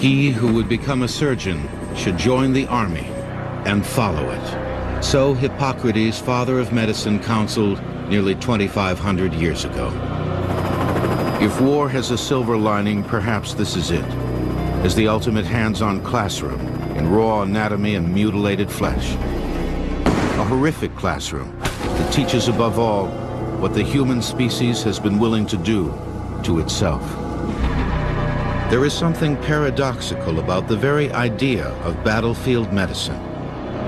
He who would become a surgeon should join the army and follow it. So Hippocrates, father of medicine, counseled nearly 2,500 years ago. If war has a silver lining, perhaps this is it, as the ultimate hands-on classroom in raw anatomy and mutilated flesh. A horrific classroom that teaches above all what the human species has been willing to do to itself. There is something paradoxical about the very idea of battlefield medicine,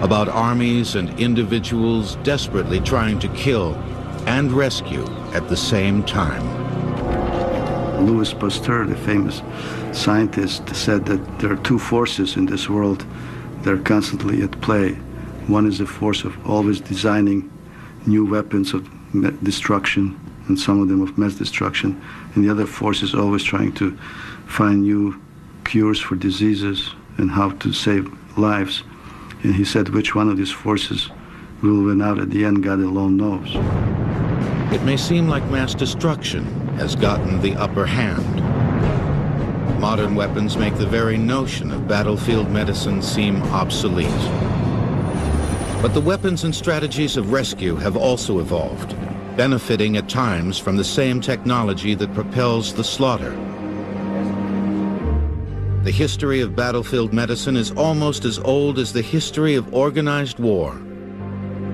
about armies and individuals desperately trying to kill and rescue at the same time. Louis Pasteur, the famous scientist, said that there are two forces in this world that are constantly at play. One is the force of always designing new weapons of destruction, and some of them of mass destruction, and the other force is always trying to find new cures for diseases and how to save lives. And he said which one of these forces will win out at the end, God alone knows. It may seem like mass destruction has gotten the upper hand. Modern weapons make the very notion of battlefield medicine seem obsolete. But the weapons and strategies of rescue have also evolved, benefiting at times from the same technology that propels the slaughter. The history of battlefield medicine is almost as old as the history of organized war.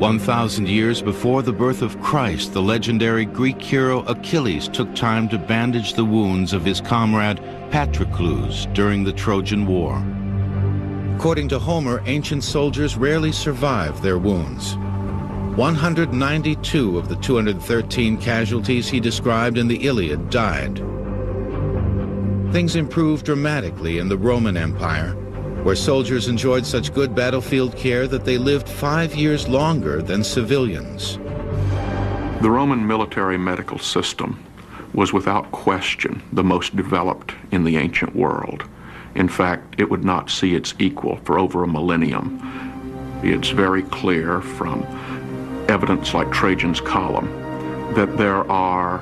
1,000 years before the birth of Christ, the legendary Greek hero Achilles took time to bandage the wounds of his comrade Patroclus during the Trojan War. According to Homer, ancient soldiers rarely survived their wounds. 192 of the 213 casualties he described in the Iliad died. Things improved dramatically in the Roman Empire, where soldiers enjoyed such good battlefield care that they lived 5 years longer than civilians. The Roman military medical system was without question the most developed in the ancient world. In fact, it would not see its equal for over a millennium. It's very clear from evidence like Trajan's column that there are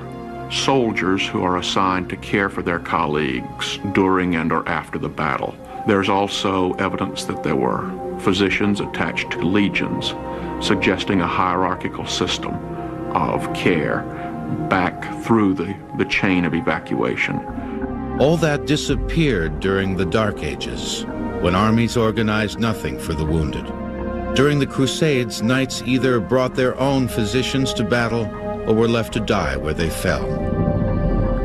soldiers who are assigned to care for their colleagues during and or after the battle. There's also evidence that there were physicians attached to legions, suggesting a hierarchical system of care back through the chain of evacuation. All that disappeared during the Dark Ages, when armies organized nothing for the wounded. During the Crusades, knights either brought their own physicians to battle or were left to die where they fell.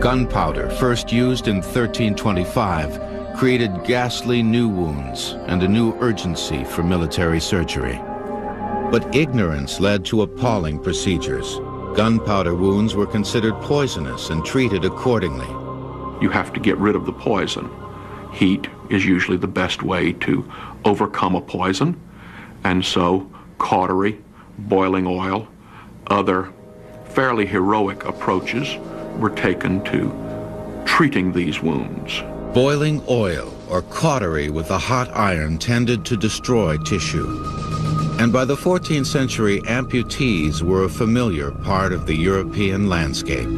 Gunpowder, first used in 1325, created ghastly new wounds and a new urgency for military surgery. But ignorance led to appalling procedures. Gunpowder wounds were considered poisonous and treated accordingly. You have to get rid of the poison. Heat is usually the best way to overcome a poison, and so cautery, boiling oil, other fairly heroic approaches were taken to treating these wounds. Boiling oil or cautery with a hot iron tended to destroy tissue. And by the 14th century, amputees were a familiar part of the European landscape.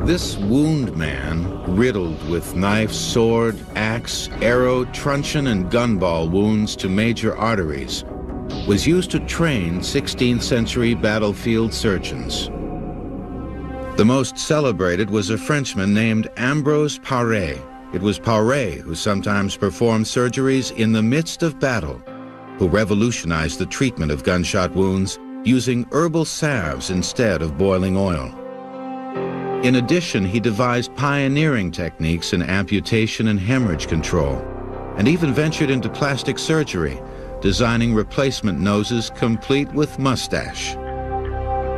This wound man, riddled with knife, sword, axe, arrow, truncheon, and gunball wounds to major arteries, was used to train 16th century battlefield surgeons. The most celebrated was a Frenchman named Ambrose Paré. It was Paré who sometimes performed surgeries in the midst of battle, who revolutionized the treatment of gunshot wounds using herbal salves instead of boiling oil. In addition, he devised pioneering techniques in amputation and hemorrhage control, and even ventured into plastic surgery, designing replacement noses complete with mustache.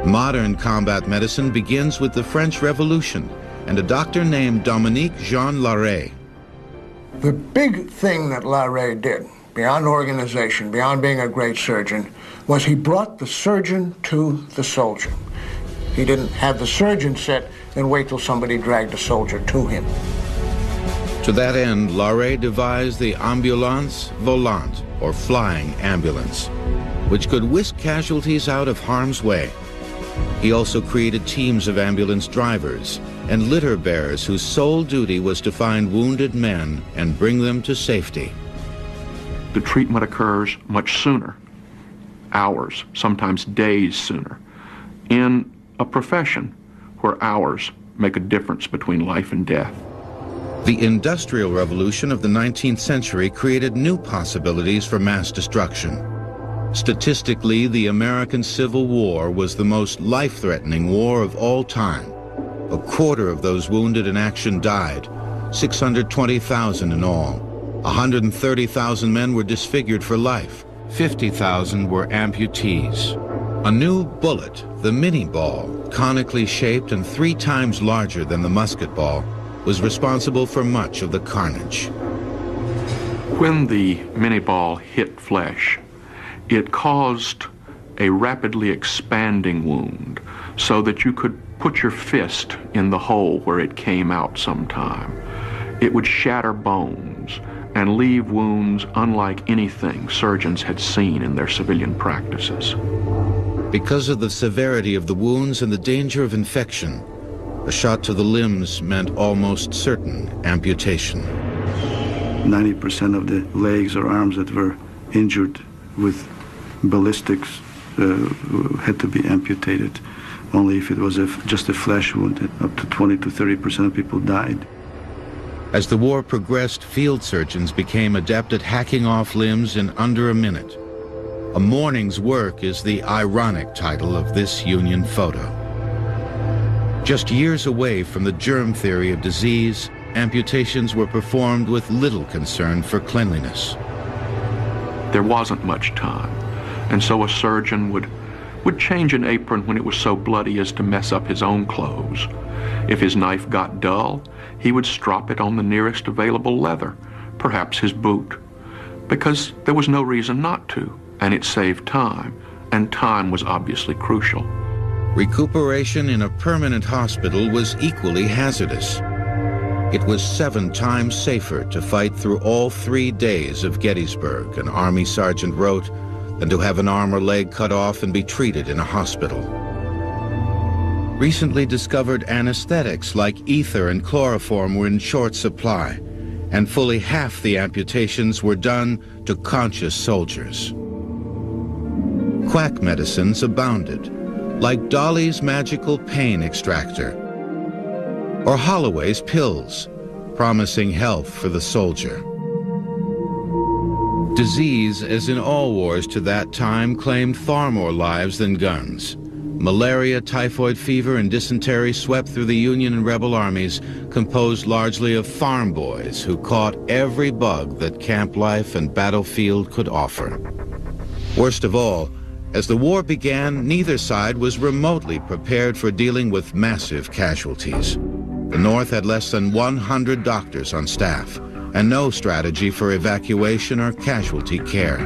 Modern combat medicine begins with the French Revolution and a doctor named Dominique Jean Larrey. The big thing that Larrey did, beyond organization, beyond being a great surgeon, was he brought the surgeon to the soldier. He didn't have the surgeon sit and wait till somebody dragged a soldier to him. To that end, Larrey devised the ambulance volante, or flying ambulance, which could whisk casualties out of harm's way. He also created teams of ambulance drivers and litter bearers whose sole duty was to find wounded men and bring them to safety. The treatment occurs much sooner, hours, sometimes days sooner, in a profession where hours make a difference between life and death. The Industrial Revolution of the 19th century created new possibilities for mass destruction. Statistically, the American Civil War was the most life-threatening war of all time. A quarter of those wounded in action died, 620,000 in all. 130,000 men were disfigured for life. 50,000 were amputees. A new bullet, the mini ball, conically shaped and 3 times larger than the musket ball, was responsible for much of the carnage. When the mini ball hit flesh, it caused a rapidly expanding wound so that you could put your fist in the hole where it came out sometime. It would shatter bones and leave wounds unlike anything surgeons had seen in their civilian practices. Because of the severity of the wounds and the danger of infection, a shot to the limbs meant almost certain amputation. 90% of the legs or arms that were injured with ballistics had to be amputated. Only if it was just a flesh wound, up to 20 to 30% of people died. As the war progressed, field surgeons became adept at hacking off limbs in under a minute. A morning's work is the ironic title of this Union photo. Just years away from the germ theory of disease, amputations were performed with little concern for cleanliness. There wasn't much time, and so a surgeon would change an apron when it was so bloody as to mess up his own clothes. If his knife got dull, he would strop it on the nearest available leather, perhaps his boot, because there was no reason not to, and it saved time, and time was obviously crucial. Recuperation in a permanent hospital was equally hazardous. It was 7 times safer to fight through all 3 days of Gettysburg, an Army sergeant wrote, than to have an arm or leg cut off and be treated in a hospital. Recently discovered anesthetics like ether and chloroform were in short supply, and fully half the amputations were done to conscious soldiers. Quack medicines abounded, like Dolly's magical pain extractor, or Holloway's pills, promising health for the soldier. Disease, as in all wars to that time, claimed far more lives than guns. Malaria, typhoid fever, and dysentery swept through the Union and rebel armies, composed largely of farm boys who caught every bug that camp life and battlefield could offer. Worst of all, as the war began, neither side was remotely prepared for dealing with massive casualties. The North had less than 100 doctors on staff, and no strategy for evacuation or casualty care.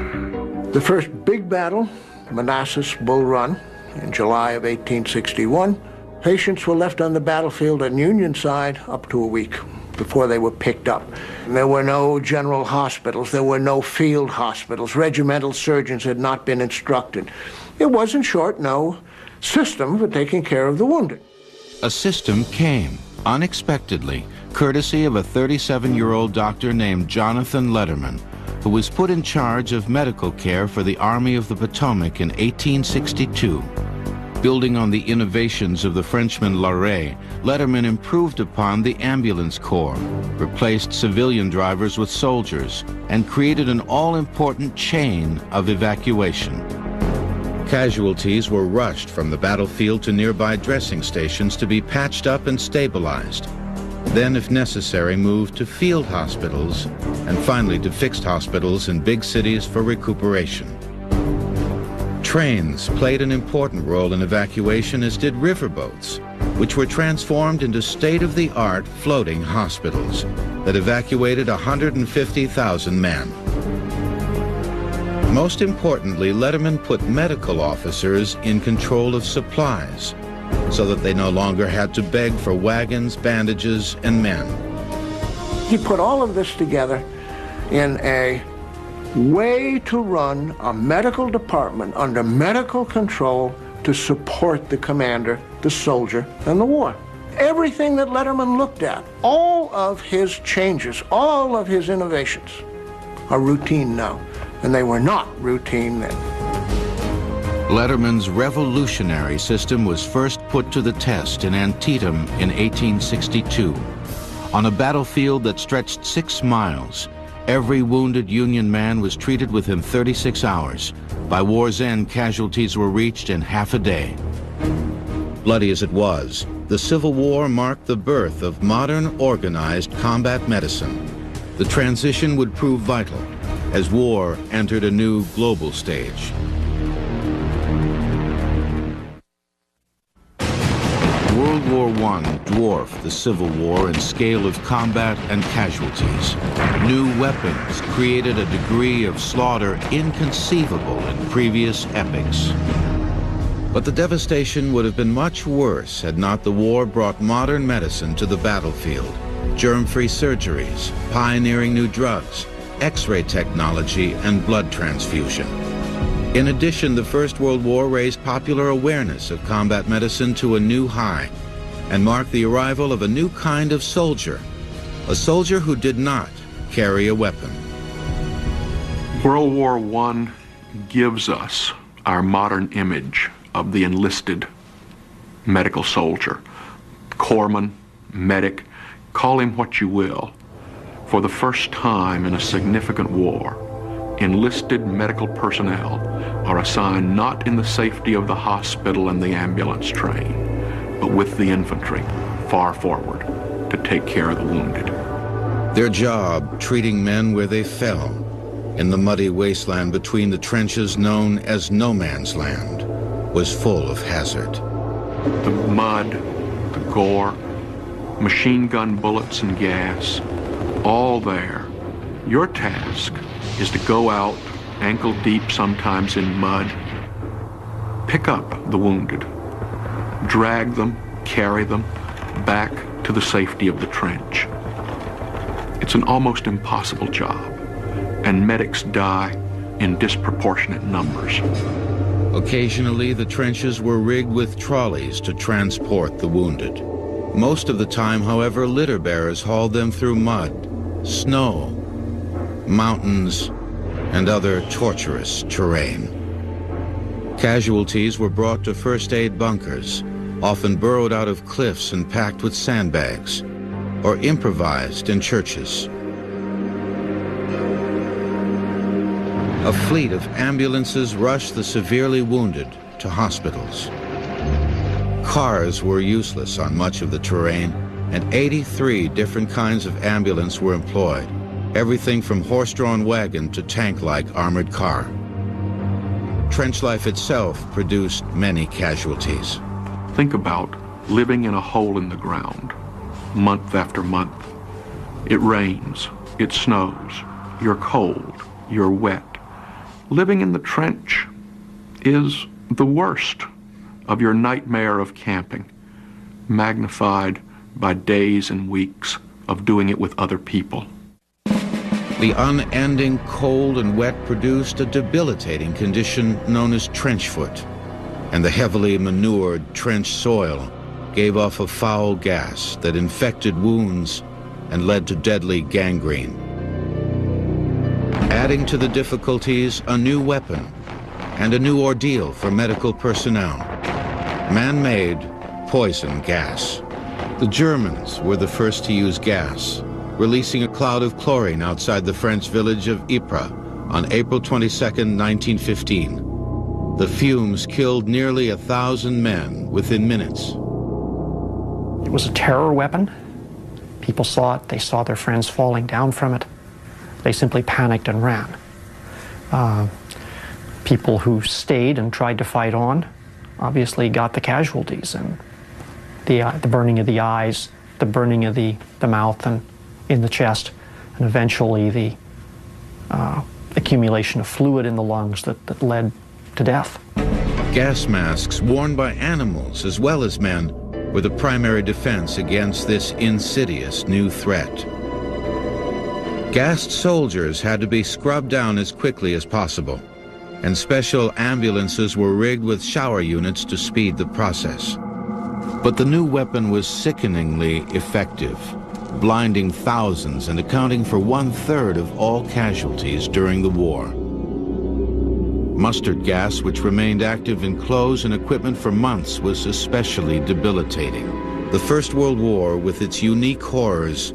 The first big battle, Manassas Bull Run, in July of 1861, patients were left on the battlefield on Union side up to a week before they were picked up. There were no general hospitals, there were no field hospitals. Regimental surgeons had not been instructed. It was, in short, no system for taking care of the wounded. A system came, unexpectedly, courtesy of a 37-year-old doctor named Jonathan Letterman, who was put in charge of medical care for the Army of the Potomac in 1862. Building on the innovations of the Frenchman Larrey, Letterman improved upon the ambulance corps, replaced civilian drivers with soldiers, and created an all-important chain of evacuation. Casualties were rushed from the battlefield to nearby dressing stations to be patched up and stabilized. Then, if necessary, moved to field hospitals, and finally to fixed hospitals in big cities for recuperation. Trains played an important role in evacuation, as did riverboats, which were transformed into state-of-the-art floating hospitals that evacuated 150,000 men. Most importantly, Letterman put medical officers in control of supplies, so that they no longer had to beg for wagons, bandages, and men. He put all of this together in a way to run a medical department under medical control to support the commander, the soldier, and the war. Everything that Letterman looked at, all of his changes, all of his innovations are routine now, and they were not routine then. Letterman's revolutionary system was first put to the test in Antietam in 1862. On a battlefield that stretched 6 miles, every wounded Union man was treated within 36 hours. By war's end, casualties were reached in half a day. Bloody as it was, the Civil War marked the birth of modern, organized combat medicine. The transition would prove vital as war entered a new global stage. World War I dwarfed the Civil War in scale of combat and casualties. New weapons created a degree of slaughter inconceivable in previous epics. But the devastation would have been much worse had not the war brought modern medicine to the battlefield. Germ-free surgeries, pioneering new drugs, X-ray technology, and blood transfusion. In addition, the First World War raised popular awareness of combat medicine to a new high and marked the arrival of a new kind of soldier, a soldier who did not carry a weapon. World War I gives us our modern image of the enlisted medical soldier, corpsman, medic, call him what you will. For the first time in a significant war, enlisted medical personnel are assigned not in the safety of the hospital and the ambulance train, but with the infantry far forward to take care of the wounded. Their job, treating men where they fell, in the muddy wasteland between the trenches known as no man's land, was full of hazard. The mud, the gore, machine gun bullets and gas, all there. Your task is to go out, ankle deep sometimes in mud, pick up the wounded, drag them, carry them back to the safety of the trench. It's an almost impossible job, and medics die in disproportionate numbers. Occasionally, the trenches were rigged with trolleys to transport the wounded. Most of the time, however, litter bearers hauled them through mud, snow, mountains, and other torturous terrain. Casualties were brought to first aid bunkers, often burrowed out of cliffs and packed with sandbags, or improvised in churches. A fleet of ambulances rushed the severely wounded to hospitals. Cars were useless on much of the terrain, and 83 different kinds of ambulance were employed, everything from horse-drawn wagon to tank-like armored car. Trench life itself produced many casualties. Think about living in a hole in the ground, month after month. It rains, it snows, you're cold, you're wet. Living in the trench is the worst of your nightmare of camping, magnified by days and weeks of doing it with other people. The unending cold and wet produced a debilitating condition known as trench foot, and the heavily manured trench soil gave off a foul gas that infected wounds and led to deadly gangrene. Adding to the difficulties, a new weapon and a new ordeal for medical personnel: man-made poison gas. The Germans were the first to use gas, releasing a cloud of chlorine outside the French village of Ypres on April 22, 1915. The fumes killed nearly 1,000 men within minutes. It was a terror weapon. People saw it, they saw their friends falling down from it. They simply panicked and ran. People who stayed and tried to fight on obviously got the casualties, and the burning of the eyes, the burning of the mouth and in the chest, and eventually the accumulation of fluid in the lungs that led to death. Gas masks worn by animals as well as men were the primary defense against this insidious new threat. Gassed soldiers had to be scrubbed down as quickly as possible. and special ambulances were rigged with shower units to speed the process. But the new weapon was sickeningly effective, blinding thousands and accounting for 1/3 of all casualties during the war. Mustard gas, which remained active in clothes and equipment for months, was especially debilitating. The First World War, with its unique horrors,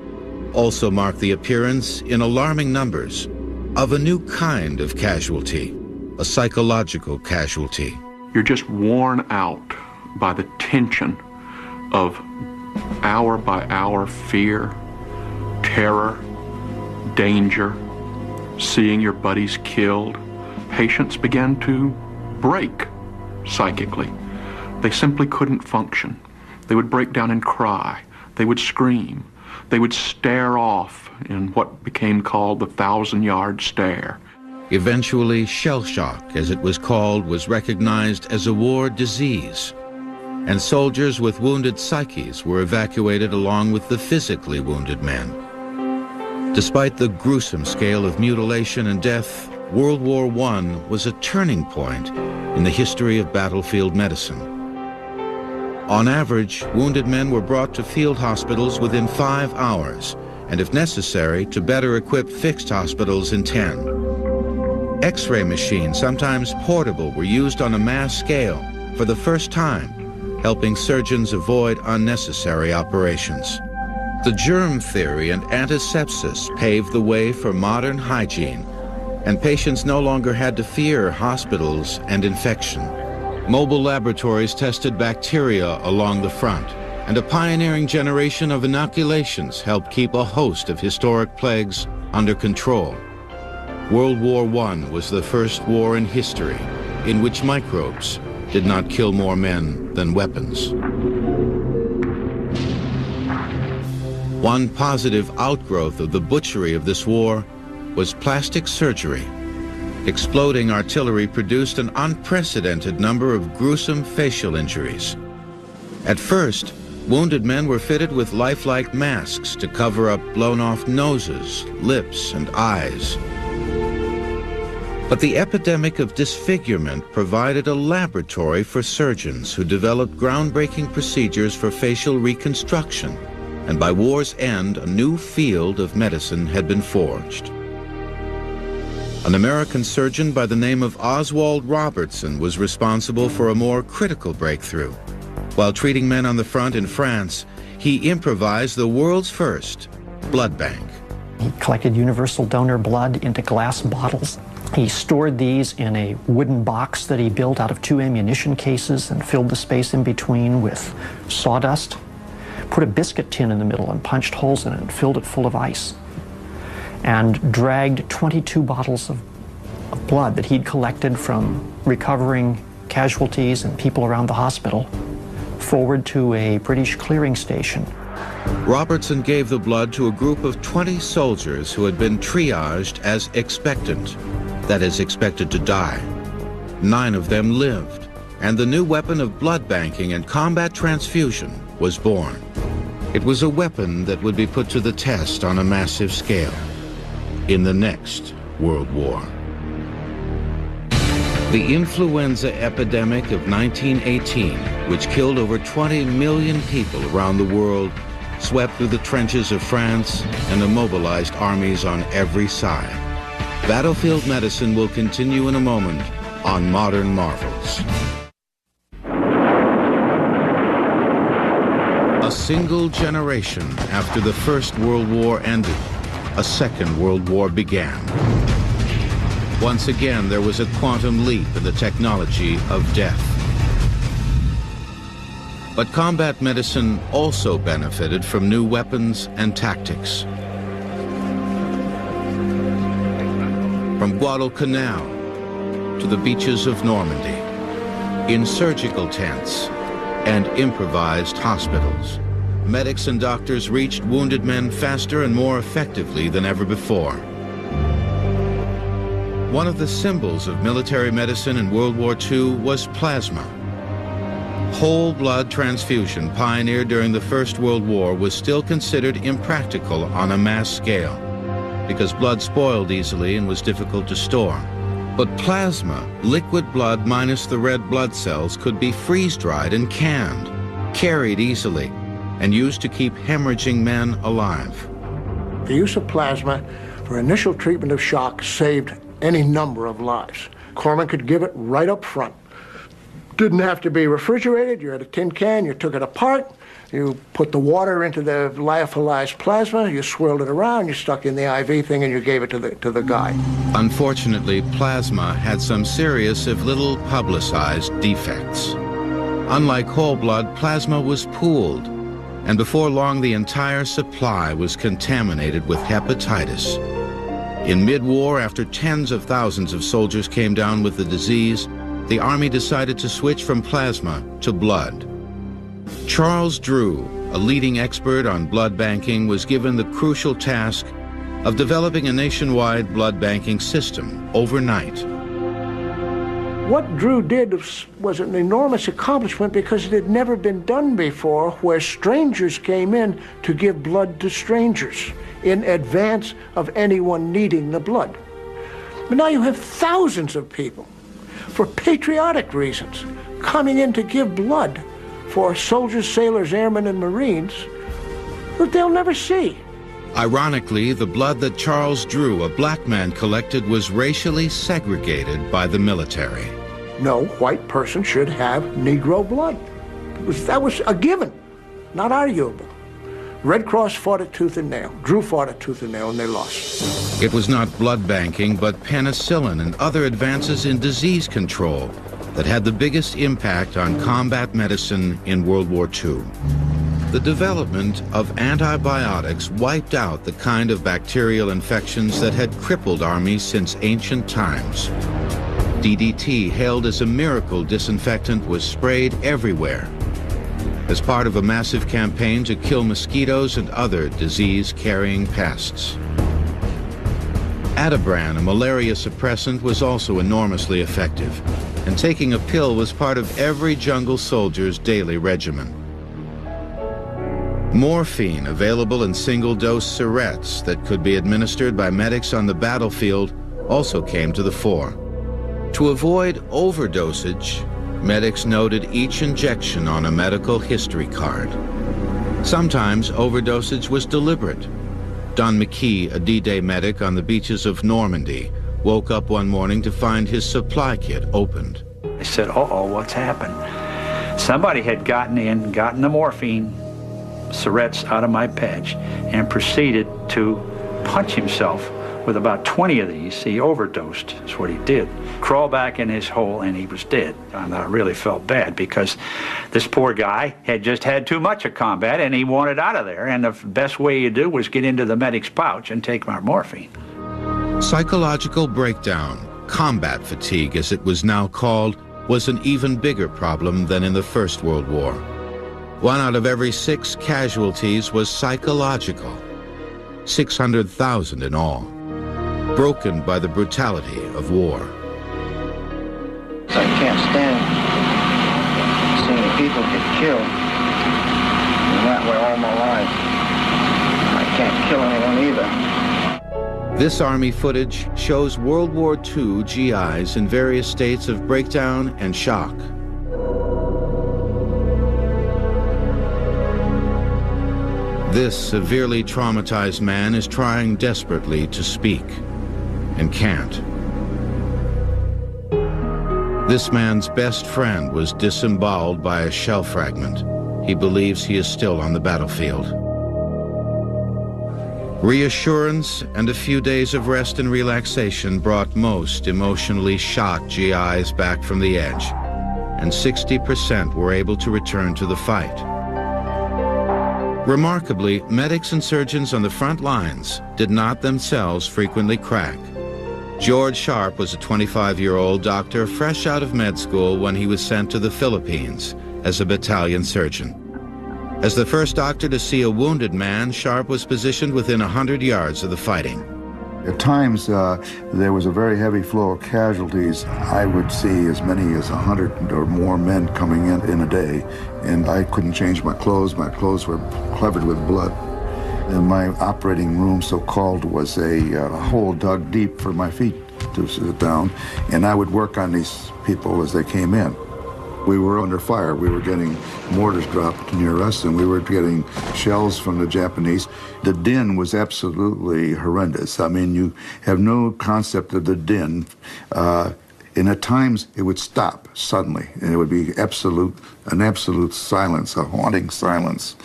also marked the appearance, in alarming numbers, of a new kind of casualty, a psychological casualty. You're just worn out by the tension of hour-by-hour fear, terror, danger, seeing your buddies killed. Patients began to break psychically. They simply couldn't function. They would break down and cry. They would scream. They would stare off in what became called the 1,000-yard stare. Eventually, shell shock, as it was called, was recognized as a war disease, and soldiers with wounded psyches were evacuated along with the physically wounded men. Despite the gruesome scale of mutilation and death, World War I was a turning point in the history of battlefield medicine. On average, wounded men were brought to field hospitals within 5 hours, and if necessary, to better equipped fixed hospitals in 10. X-ray machines, sometimes portable, were used on a mass scale for the first time, helping surgeons avoid unnecessary operations. The germ theory and antisepsis paved the way for modern hygiene, and patients no longer had to fear hospitals and infection. Mobile laboratories tested bacteria along the front, and a pioneering generation of inoculations helped keep a host of historic plagues under control. World War I was the first war in history in which microbes did not kill more men than weapons. One positive outgrowth of the butchery of this war was plastic surgery. Exploding artillery produced an unprecedented number of gruesome facial injuries. At first, wounded men were fitted with lifelike masks to cover up blown-off noses, lips, and eyes. But the epidemic of disfigurement provided a laboratory for surgeons who developed groundbreaking procedures for facial reconstruction, and by war's end, a new field of medicine had been forged. An American surgeon by the name of Oswald Robertson was responsible for a more critical breakthrough. While treating men on the front in France, he improvised the world's first blood bank. He collected universal donor blood into glass bottles. He stored these in a wooden box that he built out of 2 ammunition cases and filled the space in between with sawdust, put a biscuit tin in the middle and punched holes in it and filled it full of ice, and dragged 22 bottles of blood that he'd collected from recovering casualties and people around the hospital forward to a British clearing station. Robertson gave the blood to a group of 20 soldiers who had been triaged as expectant, that is, expected to die. 9 of them lived, and the new weapon of blood banking and combat transfusion was born. It was a weapon that would be put to the test on a massive scale in the next World War. The influenza epidemic of 1918, which killed over 20 million people around the world, swept through the trenches of France and immobilized armies on every side. Battlefield medicine will continue in a moment on Modern Marvels. A single generation after the First World War ended, a Second World War began. Once again, there was a quantum leap in the technology of death. But combat medicine also benefited from new weapons and tactics. From Guadalcanal to the beaches of Normandy, in surgical tents and improvised hospitals, medics and doctors reached wounded men faster and more effectively than ever before. One of the symbols of military medicine in World War II was plasma. Whole blood transfusion, pioneered during the First World War, was still considered impractical on a mass scale because blood spoiled easily and was difficult to store. But plasma, liquid blood minus the red blood cells, could be freeze-dried and canned, carried easily, and used to keep hemorrhaging men alive. The use of plasma for initial treatment of shock saved any number of lives. Corpsman could give it right up front. Didn't have to be refrigerated. You had a tin can, you took it apart, you put the water into the lyophilized plasma, you swirled it around, you stuck in the IV thing, and you gave it to the guy. Unfortunately, plasma had some serious, if little publicized, defects. Unlike whole blood, plasma was pooled, and before long the entire supply was contaminated with hepatitis. In mid-war, after tens of thousands of soldiers came down with the disease, the Army decided to switch from plasma to blood. Charles Drew, a leading expert on blood banking, was given the crucial task of developing a nationwide blood banking system overnight. What Drew did was an enormous accomplishment because it had never been done before, where strangers came in to give blood to strangers in advance of anyone needing the blood. But now you have thousands of people, for patriotic reasons, coming in to give blood for soldiers, sailors, airmen, and Marines that they'll never see. Ironically, the blood that Charles Drew, a black man, collected was racially segregated by the military. No white person should have Negro blood. That was a given, not arguable. Red Cross fought it tooth and nail. Drew fought it tooth and nail, and they lost. It was not blood banking, but penicillin and other advances in disease control that had the biggest impact on combat medicine in World War II. The development of antibiotics wiped out the kind of bacterial infections that had crippled armies since ancient times. DDT, hailed as a miracle disinfectant, was sprayed everywhere as part of a massive campaign to kill mosquitoes and other disease-carrying pests. Atibran, a malaria suppressant, was also enormously effective, and taking a pill was part of every jungle soldier's daily regimen. Morphine, available in single-dose syrettes that could be administered by medics on the battlefield, also came to the fore. To avoid overdosage, medics noted each injection on a medical history card. Sometimes overdosage was deliberate. Don McKee, a D-Day medic on the beaches of Normandy, woke up one morning to find his supply kit opened. I said, uh-oh, what's happened? Somebody had gotten the morphine syrettes out of my patch and proceeded to punch himself with about 20 of these. He overdosed, that's what he did. Crawled back in his hole and he was dead. And I really felt bad because this poor guy had just had too much of combat and he wanted out of there. And the best way you do was get into the medic's pouch and take my morphine. Psychological breakdown, combat fatigue as it was now called, was an even bigger problem than in the First World War. 1 out of every 6 casualties was psychological, 600,000 in all, broken by the brutality of war. I can't stand seeing people get killed in that way all my life. I can't kill anyone either. This Army footage shows World War II GIs in various states of breakdown and shock. This severely traumatized man is trying desperately to speak and can't. This man's best friend was disemboweled by a shell fragment. He believes he is still on the battlefield. Reassurance and a few days of rest and relaxation brought most emotionally shocked GIs back from the edge, and 60% were able to return to the fight. Remarkably, medics and surgeons on the front lines did not themselves frequently crack. George Sharp was a 25-year-old doctor fresh out of med school when he was sent to the Philippines as a battalion surgeon. As the first doctor to see a wounded man, Sharp was positioned within 100 yards of the fighting. At times, there was a very heavy flow of casualties. I would see as many as 100 or more men coming in a day, and I couldn't change my clothes. My clothes were covered with blood. And my operating room, so-called, was a hole dug deep for my feet. to sit down, and I would work on these people as they came in. We were under fire. We were getting mortars dropped near us, and we were getting shells from the Japanese. The din was absolutely horrendous. I mean, you have no concept of the din. And at times, it would stop suddenly, and it would be an absolute silence, a haunting silence.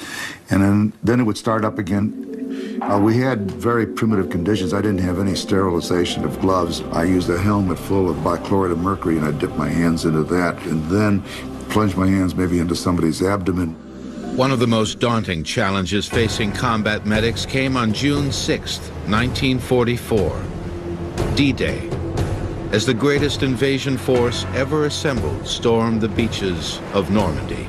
And then it would start up again. We had very primitive conditions. I didn't have any sterilization of gloves. I used a helmet full of bichloride of mercury, and I dipped my hands into that, and then plunged my hands maybe into somebody's abdomen. One of the most daunting challenges facing combat medics came on June 6, 1944, D-Day, as the greatest invasion force ever assembled stormed the beaches of Normandy.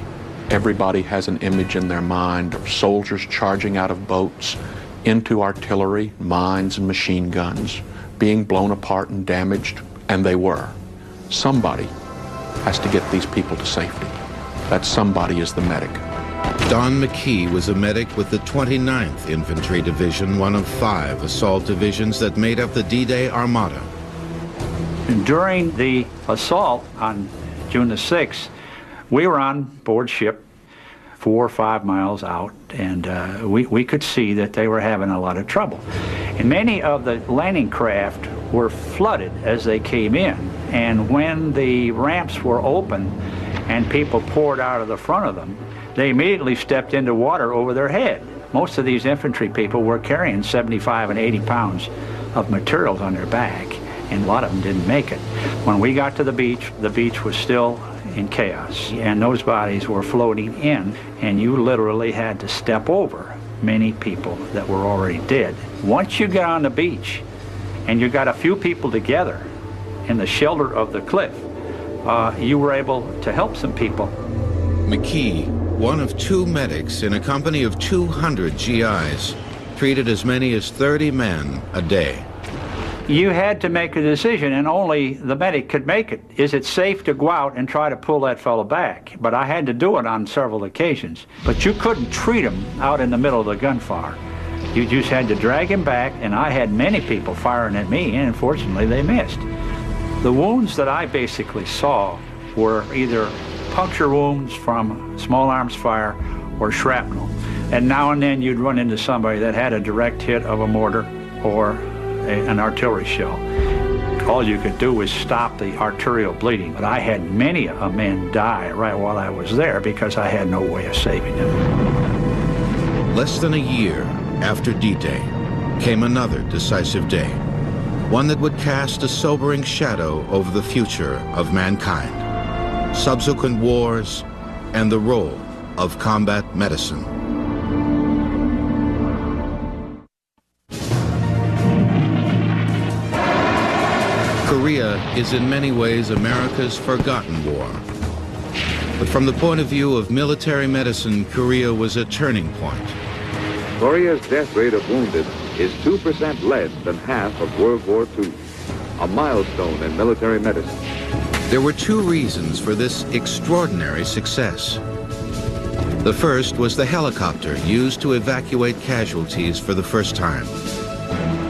Everybody has an image in their mind of soldiers charging out of boats into artillery, mines, and machine guns, being blown apart and damaged, and they were. Somebody has to get these people to safety. That somebody is the medic. Don McKee was a medic with the 29th Infantry Division, one of 5 assault divisions that made up the D-Day Armada. During the assault on June the 6th, we were on board ship 4 or 5 miles out, and we could see that they were having a lot of trouble. And many of the landing craft were flooded as they came in, and when the ramps were open and people poured out of the front of them, they immediately stepped into water over their head. Most of these infantry people were carrying 75 and 80 pounds of materials on their back, and a lot of them didn't make it. When we got to the beach was still in chaos, and those bodies were floating in, and you literally had to step over many people that were already dead. Once you got on the beach and you got a few people together in the shelter of the cliff, you were able to help some people. McKee, one of 2 medics in a company of 200 GIs, treated as many as 30 men a day. You had to make a decision, and only the medic could make it. Is it safe to go out and try to pull that fellow back? But I had to do it on several occasions. But you couldn't treat him out in the middle of the gunfire. You just had to drag him back, and I had many people firing at me, and unfortunately they missed. The wounds that I basically saw were either puncture wounds from small arms fire or shrapnel. And now and then you'd run into somebody that had a direct hit of a mortar or an artillery shell. All you could do was stop the arterial bleeding. But I had many a man die right while I was there because I had no way of saving them. Less than a year after D-Day came another decisive day, one that would cast a sobering shadow over the future of mankind, subsequent wars, and the role of combat medicine. Korea is in many ways America's forgotten war. But from the point of view of military medicine, Korea was a turning point. Korea's death rate of wounded is 2% less than half of World War II, a milestone in military medicine. There were 2 reasons for this extraordinary success. The first was the helicopter used to evacuate casualties for the first time.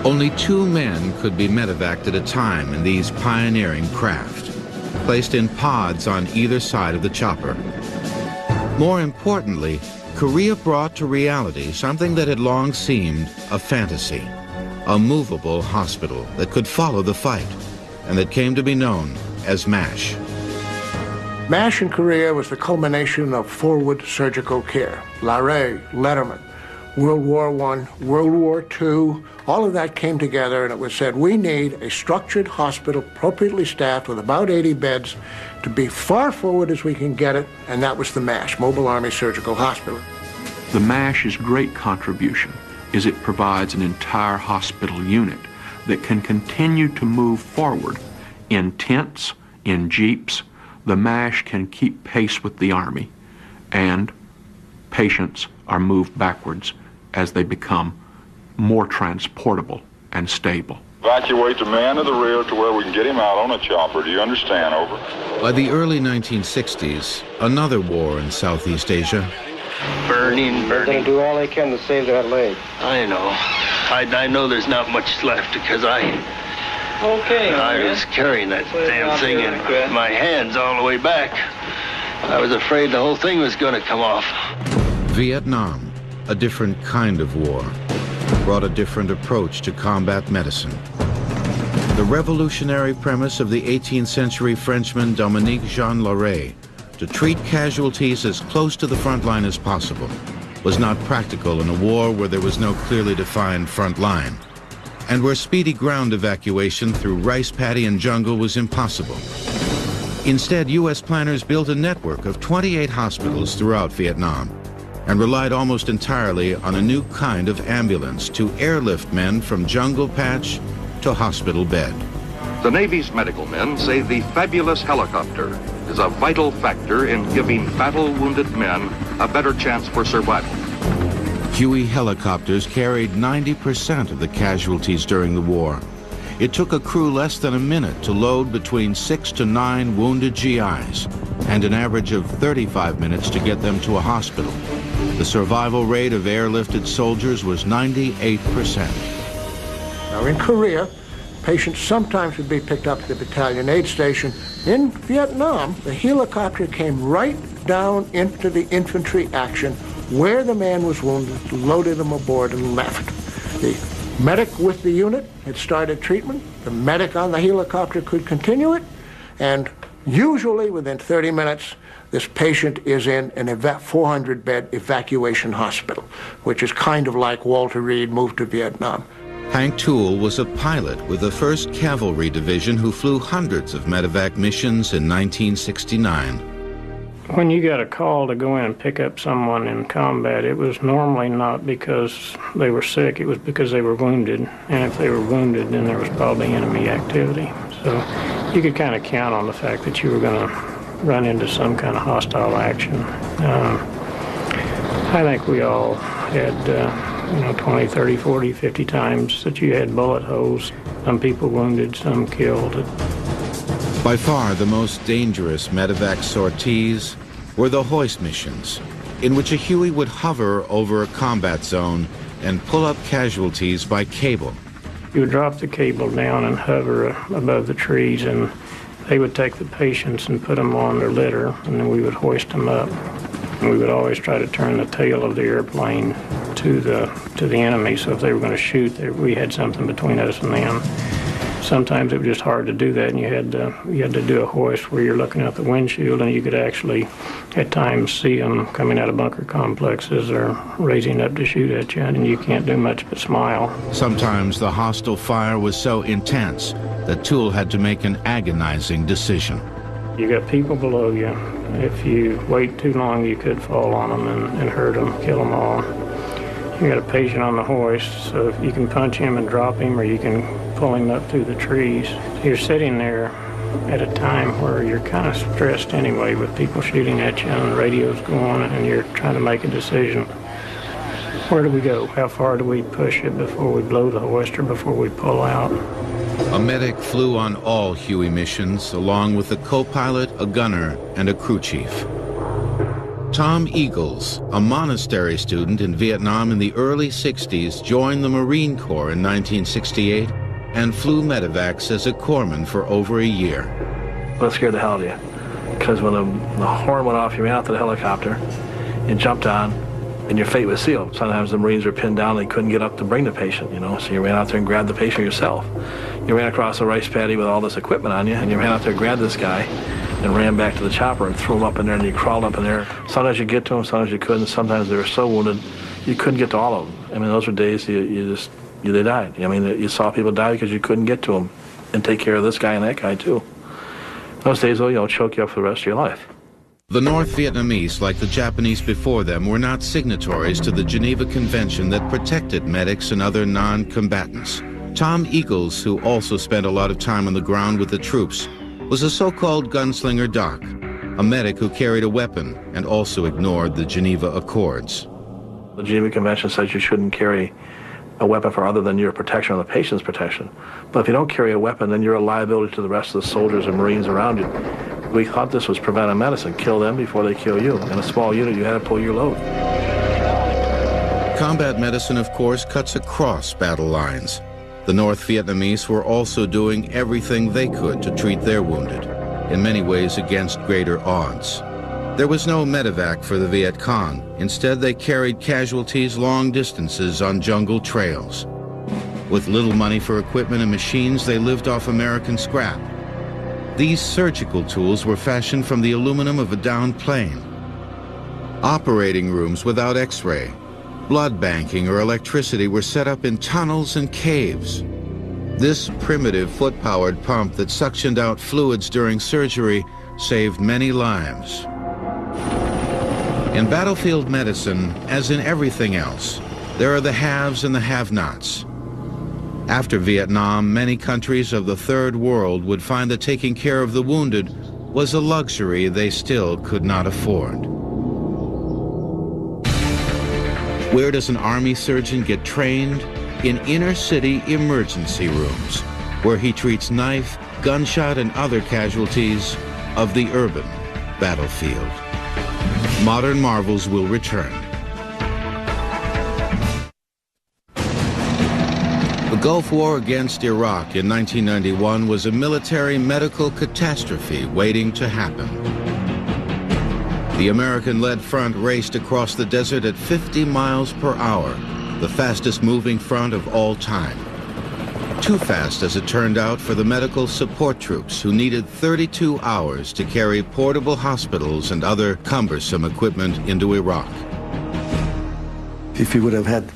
Only 2 men could be medevaced at a time in these pioneering craft, placed in pods on either side of the chopper. More importantly, Korea brought to reality something that had long seemed a fantasy, a movable hospital that could follow the fight, and that came to be known as MASH. MASH in Korea was the culmination of forward surgical care. Larey, Letterman, World War I, World War II, all of that came together, and it was said, we need a structured hospital appropriately staffed with about 80 beds to be far forward as we can get it, and that was the MASH, Mobile Army Surgical Hospital. The MASH's great contribution is it provides an entire hospital unit that can continue to move forward in tents, in jeeps. The MASH can keep pace with the Army, and patients are moved backwards as they become more transportable and stable. Evacuate the man to the rear to where we can get him out on a chopper. Do you understand? Over. By the early 1960s, another war in Southeast Asia. Burning. They're going to do all they can to save that leg. I know. I know there's not much left because I Okay. I was carrying that damn thing in my hands all the way back. I was afraid the whole thing was going to come off. Vietnam, a different kind of war, brought a different approach to combat medicine. The revolutionary premise of the 18th century Frenchman Dominique Jean Larrey to treat casualties as close to the front line as possible was not practical in a war where there was no clearly defined front line, and where speedy ground evacuation through rice paddy and jungle was impossible. Instead, U.S. planners built a network of 28 hospitals throughout Vietnam and relied almost entirely on a new kind of ambulance to airlift men from jungle patch to hospital bed. The Navy's medical men say the fabulous helicopter is a vital factor in giving battle-wounded men a better chance for survival. Huey helicopters carried 90% of the casualties during the war. It took a crew less than a minute to load between 6 to 9 wounded GIs and an average of 35 minutes to get them to a hospital. The survival rate of airlifted soldiers was 98%. Now in Korea, patients sometimes would be picked up at the battalion aid station. In Vietnam, the helicopter came right down into the infantry action where the man was wounded, loaded him aboard and left. The medic with the unit had started treatment. The medic on the helicopter could continue it, and usually within 30 minutes, this patient is in an 400-bed evacuation hospital, which is kind of like Walter Reed moved to Vietnam. Hank Toole was a pilot with the 1st Cavalry Division who flew hundreds of medevac missions in 1969. When you got a call to go in and pick up someone in combat, it was normally not because they were sick, it was because they were wounded. And if they were wounded, then there was probably enemy activity. So you could kind of count on the fact that you were going to run into some kind of hostile action. I think we all had 20, 30, 40, 50 times that you had bullet holes. Some people wounded, some killed. By far the most dangerous medevac sorties were the hoist missions, in which a Huey would hover over a combat zone and pull up casualties by cable. You would drop the cable down and hover above the trees, and they would take the patients and put them on their litter, and then we would hoist them up. And we would always try to turn the tail of the airplane to the enemy, so if they were going to shoot, we had something between us and them. Sometimes it was just hard to do that, and you had to do a hoist where you're looking out the windshield, and you could actually, at times, see them coming out of bunker complexes or raising up to shoot at you, and you can't do much but smile. Sometimes the hostile fire was so intense that Toole had to make an agonizing decision. You got people below you. If you wait too long, you could fall on them and hurt them, kill them all. You got a patient on the hoist, so if you can punch him and drop him, or you can pull him up through the trees. You're sitting there at a time where you're kind of stressed anyway, with people shooting at you and the radios go on, and you're trying to make a decision. Where do we go? How far do we push it before we blow the hoist or before we pull out? A medic flew on all Huey missions, along with a co-pilot, a gunner, and a crew chief. Tom Eagles, a monastery student in Vietnam in the early 60s, joined the Marine Corps in 1968 and flew medevacs as a corpsman for over a year. Well, it scared the hell out of you, because when the horn went off, you ran out to the helicopter, you jumped on, and your fate was sealed. Sometimes the Marines were pinned down, they couldn't get up to bring the patient, so you ran out there and grabbed the patient yourself. You ran across the rice paddy with all this equipment on you, and you ran out there and grabbed this guy and ran back to the chopper and threw him up in there, and you crawled up in there. Sometimes you get to him, sometimes you couldn't. Sometimes they were so wounded, you couldn't get to all of them. I mean, those were days they died. I mean, you saw people die because you couldn't get to them and take care of this guy and that guy, too. Those days, will choke you up for the rest of your life. The North Vietnamese, like the Japanese before them, were not signatories to the Geneva Convention that protected medics and other non-combatants. Tom Eagles, who also spent a lot of time on the ground with the troops, was a so-called gunslinger doc, a medic who carried a weapon and also ignored the Geneva Accords. The Geneva Convention says you shouldn't carry a weapon for other than your protection or the patient's protection. But if you don't carry a weapon, then you're a liability to the rest of the soldiers and Marines around you. We thought this was preventive medicine. Kill them before they kill you. In a small unit, you had to pull your load. Combat medicine, of course, cuts across battle lines. The North Vietnamese were also doing everything they could to treat their wounded, in many ways against greater odds. There was no medevac for the Viet Cong. Instead, they carried casualties long distances on jungle trails. With little money for equipment and machines, they lived off American scrap. These surgical tools were fashioned from the aluminum of a downed plane. Operating rooms without X-ray, blood banking, or electricity were set up in tunnels and caves. This primitive foot-powered pump that suctioned out fluids during surgery saved many lives. In battlefield medicine, as in everything else, there are the haves and the have-nots. After Vietnam, many countries of the Third World would find that taking care of the wounded was a luxury they still could not afford. Where does an Army surgeon get trained? In inner-city emergency rooms, where he treats knife, gunshot, and other casualties of the urban battlefield. Modern marvels will return. The Gulf War against Iraq in 1991 was a military medical catastrophe waiting to happen. The American-led front raced across the desert at 50 miles per hour, the fastest moving front of all time. Too fast, as it turned out, for the medical support troops who needed 32 hours to carry portable hospitals and other cumbersome equipment into Iraq. If we would have had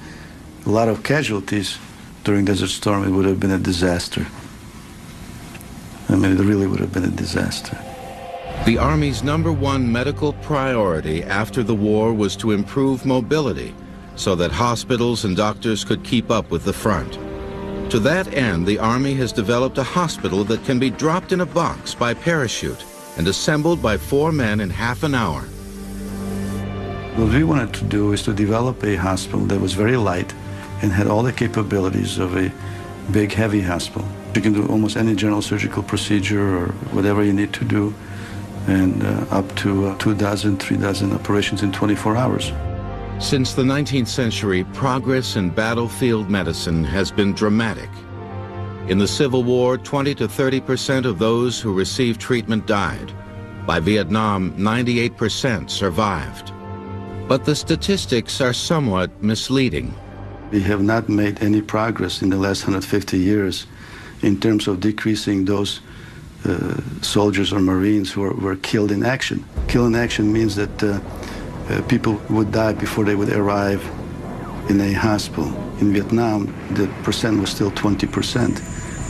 a lot of casualties during Desert Storm, it would have been a disaster. I mean, it really would have been a disaster. The Army's #1 medical priority after the war was to improve mobility so that hospitals and doctors could keep up with the front. To that end, the Army has developed a hospital that can be dropped in a box by parachute and assembled by 4 men in half an hour. What we wanted to do is to develop a hospital that was very light and had all the capabilities of a big, heavy hospital. You can do almost any general surgical procedure or whatever you need to do, and up to 2 dozen, 3 dozen operations in 24 hours. Since the 19th century, progress in battlefield medicine has been dramatic. In the Civil War, 20 to 30% of those who received treatment died. By Vietnam, 98% survived. But the statistics are somewhat misleading. We have not made any progress in the last 150 years in terms of decreasing those soldiers or Marines who were killed in action. Killed in action means that people would die before they would arrive in a hospital. In Vietnam, the percent was still 20%,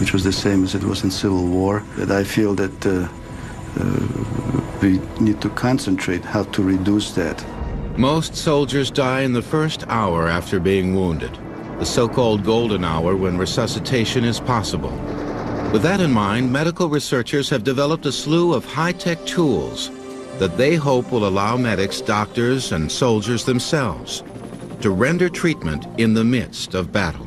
which was the same as it was in Civil War. But I feel that we need to concentrate how to reduce that. Most soldiers die in the first hour after being wounded, the so-called golden hour when resuscitation is possible. With that in mind, medical researchers have developed a slew of high-tech tools that they hope will allow medics, doctors, and soldiers themselves to render treatment in the midst of battle.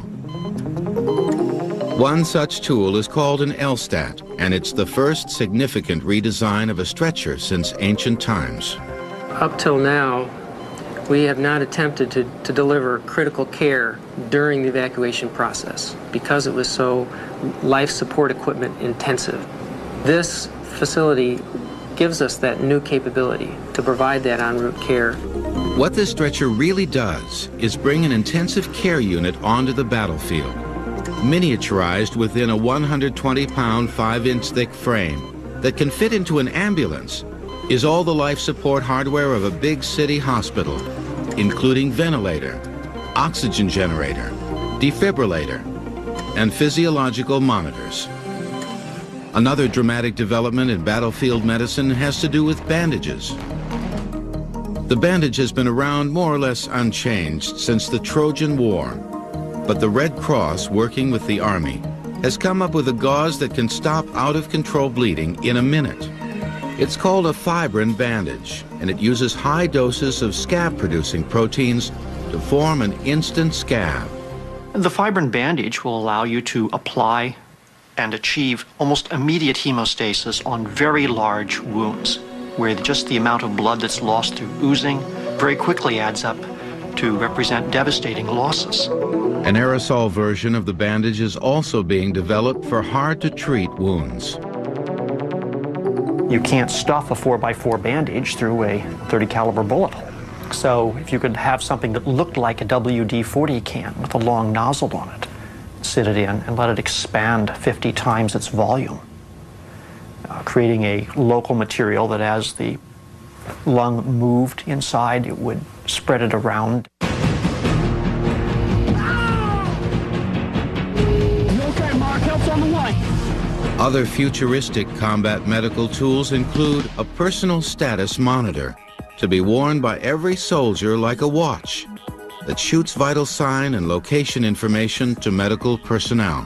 One such tool is called an LSTAT, and it's the first significant redesign of a stretcher since ancient times. Up till now, we have not attempted to deliver critical care during the evacuation process because it was so life support equipment intensive. This facility gives us that new capability to provide that en route care. What this stretcher really does is bring an intensive care unit onto the battlefield. Miniaturized within a 120-pound, 5-inch thick frame that can fit into an ambulance is all the life support hardware of a big city hospital, including ventilator, oxygen generator, defibrillator, and physiological monitors. Another dramatic development in battlefield medicine has to do with bandages. The bandage has been around more or less unchanged since the Trojan War, but the Red Cross, working with the Army, has come up with a gauze that can stop out-of-control bleeding in a minute. It's called a fibrin bandage, and it uses high doses of scab-producing proteins to form an instant scab. The fibrin bandage will allow you to apply and achieve almost immediate hemostasis on very large wounds, where just the amount of blood that's lost through oozing very quickly adds up to represent devastating losses. An aerosol version of the bandage is also being developed for hard-to-treat wounds. You can't stuff a 4x4 bandage through a .30 caliber bullet hole. So if you could have something that looked like a WD-40 can with a long nozzle on it, sit it in and let it expand 50 times its volume, creating a local material that as the lung moved inside, it would spread it around. Okay, Mark, help's on the way. Other futuristic combat medical tools include a personal status monitor to be worn by every soldier like a watch that shoots vital sign and location information to medical personnel.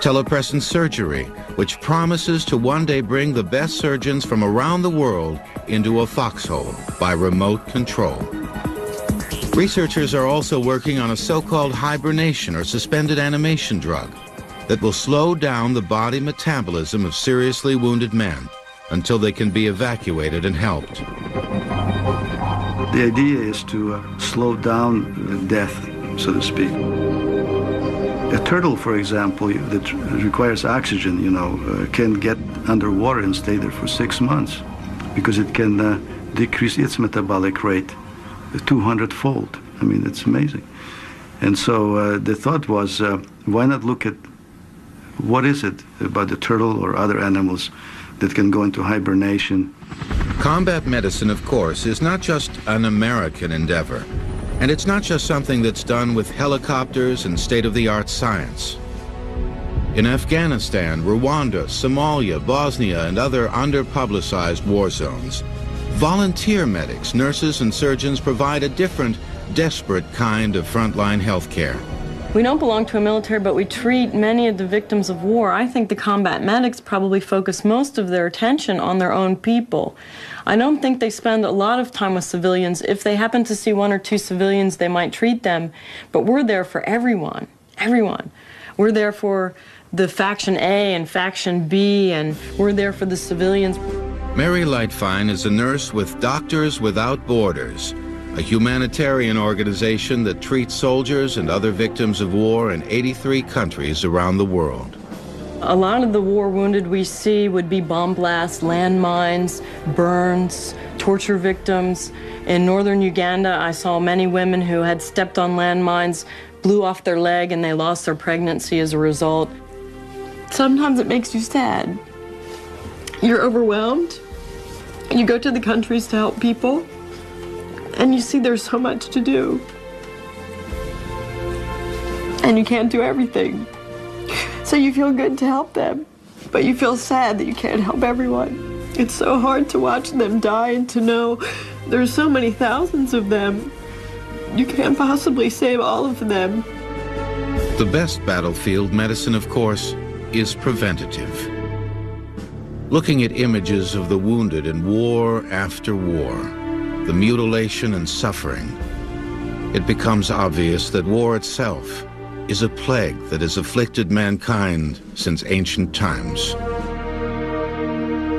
Telepresence surgery, which promises to one day bring the best surgeons from around the world into a foxhole by remote control. Researchers are also working on a so-called hibernation or suspended animation drug that will slow down the body metabolism of seriously wounded men until they can be evacuated and helped. The idea is to slow down the death, so to speak. A turtle, for example, that requires oxygen, can get underwater and stay there for 6 months because it can decrease its metabolic rate 200-fold. I mean, it's amazing. And so the thought was, why not look at what is it about the turtle or other animals that can go into hibernation? Combat medicine, of course, is not just an American endeavor. And it's not just something that's done with helicopters and state-of-the-art science. In Afghanistan, Rwanda, Somalia, Bosnia, and other under-publicized war zones, volunteer medics, nurses, and surgeons provide a different, desperate kind of frontline health care. We don't belong to a military, but we treat many of the victims of war. I think the combat medics probably focus most of their attention on their own people. I don't think they spend a lot of time with civilians. If they happen to see 1 or 2 civilians, they might treat them. But we're there for everyone, everyone. We're there for the Faction A and Faction B, and we're there for the civilians. Mary Lightfine is a nurse with Doctors Without Borders, a humanitarian organization that treats soldiers and other victims of war in 83 countries around the world. A lot of the war wounded we see would be bomb blasts, landmines, burns, torture victims. In northern Uganda, I saw many women who had stepped on landmines, blew off their leg, and they lost their pregnancy as a result. Sometimes it makes you sad. You're overwhelmed. You go to the countries to help people, and you see there's so much to do. And you can't do everything. So you feel good to help them, but you feel sad that you can't help everyone. It's so hard to watch them die and to know there's so many thousands of them. You can't possibly save all of them. The best battlefield medicine, of course, is preventative. Looking at images of the wounded in war after war, the mutilation and suffering, it becomes obvious that war itself is a plague that has afflicted mankind since ancient times.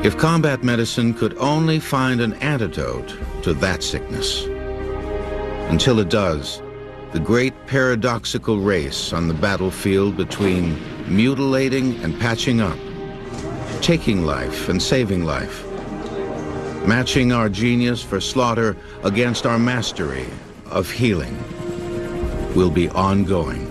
If combat medicine could only find an antidote to that sickness. Until it does, the great paradoxical race on the battlefield between mutilating and patching up, taking life and saving life, matching our genius for slaughter against our mastery of healing, will be ongoing.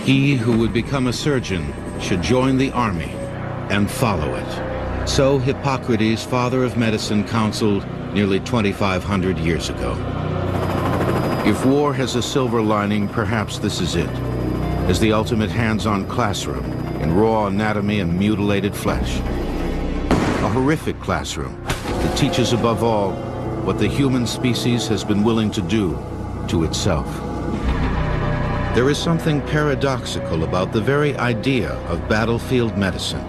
He who would become a surgeon should join the army and follow it. So Hippocrates, father of medicine, counseled nearly 2,500 years ago. If war has a silver lining, perhaps this is it. as the ultimate hands-on classroom in raw anatomy and mutilated flesh. A horrific classroom that teaches above all what the human species has been willing to do to itself. There is something paradoxical about the very idea of battlefield medicine,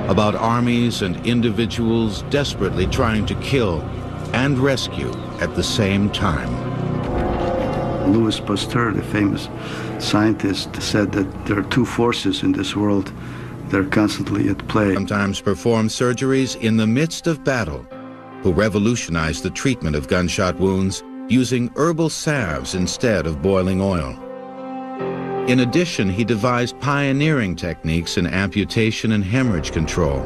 about armies and individuals desperately trying to kill and rescue at the same time. Louis Pasteur, the famous scientist, said that there are two forces in this world that are constantly at play. Sometimes perform surgeries in the midst of battle, who revolutionized the treatment of gunshot wounds using herbal salves instead of boiling oil. In addition, he devised pioneering techniques in amputation and hemorrhage control,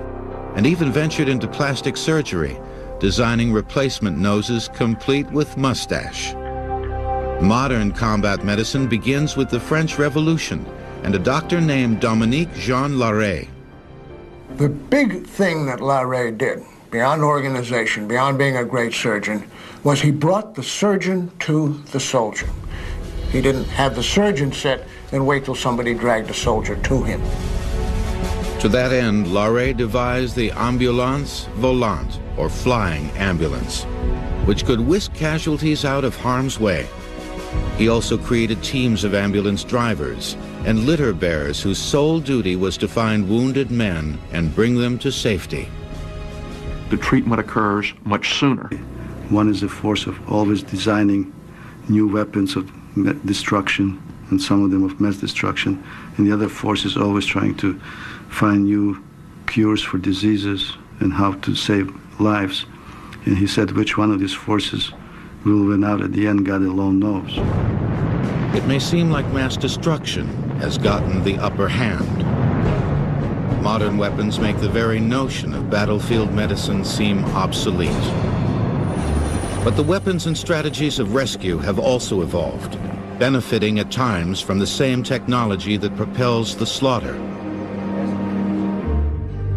and even ventured into plastic surgery, designing replacement noses complete with mustache. Modern combat medicine begins with the French Revolution and a doctor named Dominique Jean Larrey. The big thing that Larrey did, beyond organization, beyond being a great surgeon, was he brought the surgeon to the soldier. He didn't have the surgeon sit and wait till somebody dragged a soldier to him. To that end, Larrey devised the ambulance volante, or flying ambulance, which could whisk casualties out of harm's way. He also created teams of ambulance drivers and litter bearers whose sole duty was to find wounded men and bring them to safety. The treatment occurs much sooner. One is the force of always designing new weapons of destruction, and some of them of mass destruction, and the other force is always trying to find new cures for diseases and how to save lives. And he said which one of these forces will win out at the end, God alone knows. It may seem like mass destruction has gotten the upper hand. Modern weapons make the very notion of battlefield medicine seem obsolete. But the weapons and strategies of rescue have also evolved, benefiting at times from the same technology that propels the slaughter.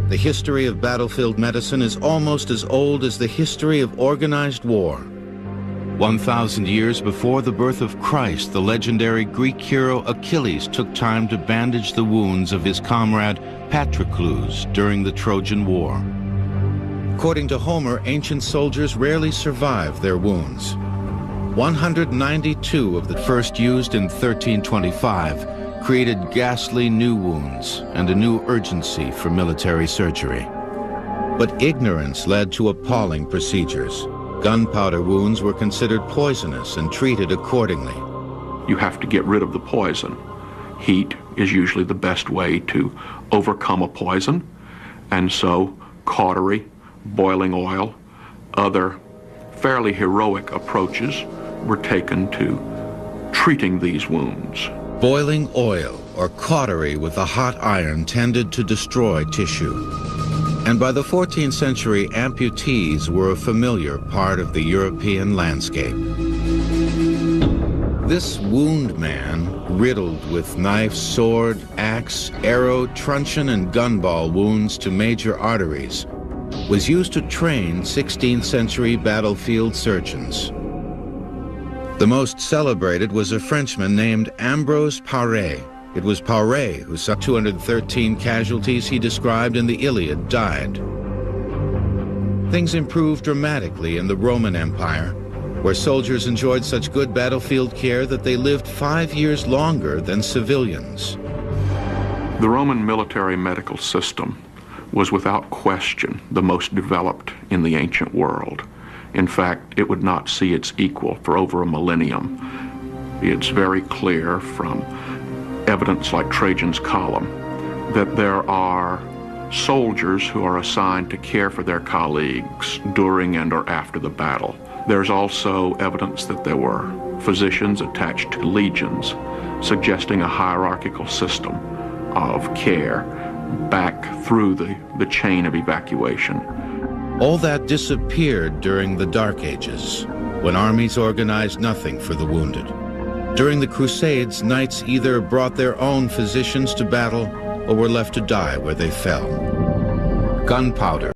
The history of battlefield medicine is almost as old as the history of organized war. 1,000 years before the birth of Christ, the legendary Greek hero Achilles took time to bandage the wounds of his comrade Patroclus during the Trojan War. According to Homer, ancient soldiers rarely survived their wounds. 192 of the first used in 1325 created ghastly new wounds and a new urgency for military surgery. But ignorance led to appalling procedures. Gunpowder wounds were considered poisonous and treated accordingly. You have to get rid of the poison. Heat is usually the best way to overcome a poison, and so cautery, boiling oil, other fairly heroic approaches were taken to treating these wounds. Boiling oil or cautery with a hot iron tended to destroy tissue. And by the 14th century, amputees were a familiar part of the European landscape. This wound man, riddled with knife, sword, axe, arrow, truncheon, and gunball wounds to major arteries, was used to train 16th century battlefield surgeons. The most celebrated was a Frenchman named Ambrose Paré. It was Paré who saw 213 casualties he described in the Iliad died. Things improved dramatically in the Roman Empire, where soldiers enjoyed such good battlefield care that they lived 5 years longer than civilians. The Roman military medical system was without question the most developed in the ancient world. In fact, it would not see its equal for over a millennium. It's very clear from evidence like Trajan's column that there are soldiers who are assigned to care for their colleagues during and or after the battle. There's also evidence that there were physicians attached to legions, suggesting a hierarchical system of care back through the chain of evacuation. All that disappeared during the Dark Ages, when armies organized nothing for the wounded. During the Crusades, knights either brought their own physicians to battle or were left to die where they fell. Gunpowder